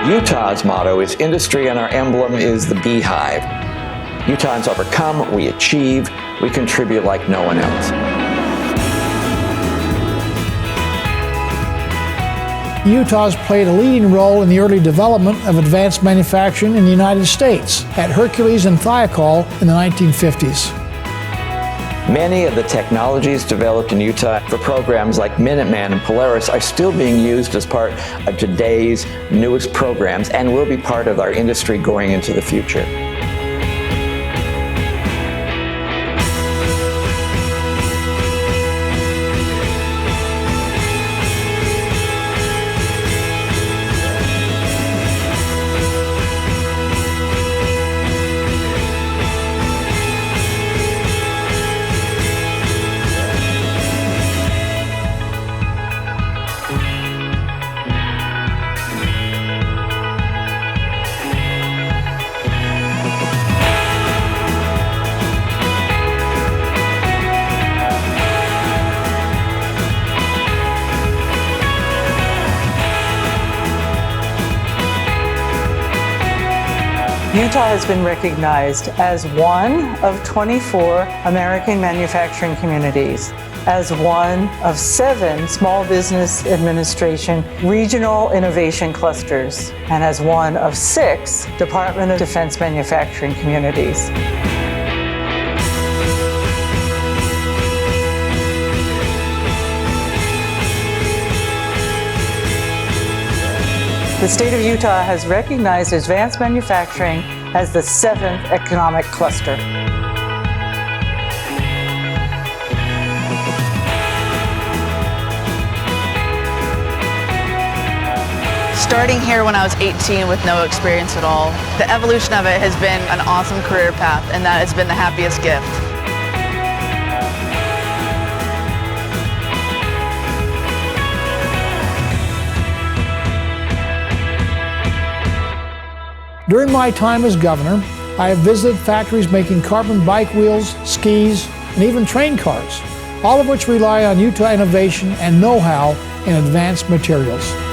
Utah's motto is industry, and our emblem is the beehive. Utahns overcome, we achieve, we contribute like no one else. Utah has played a leading role in the early development of advanced manufacturing in the United States at Hercules and Thiokol in the 1950s. Many of the technologies developed in Utah for programs like Minuteman and Polaris are still being used as part of today's newest programs and will be part of our industry going into the future. Utah has been recognized as one of 24 American manufacturing communities, as one of 7 Small Business Administration regional innovation clusters, and as one of 6 Department of Defense manufacturing communities. The state of Utah has recognized advanced manufacturing as the 7th economic cluster. Starting here when I was 18 with no experience at all, the evolution of it has been an awesome career path, and that has been the happiest gift. During my time as governor, I have visited factories making carbon bike wheels, skis, and even train cars, all of which rely on Utah innovation and know-how in advanced materials.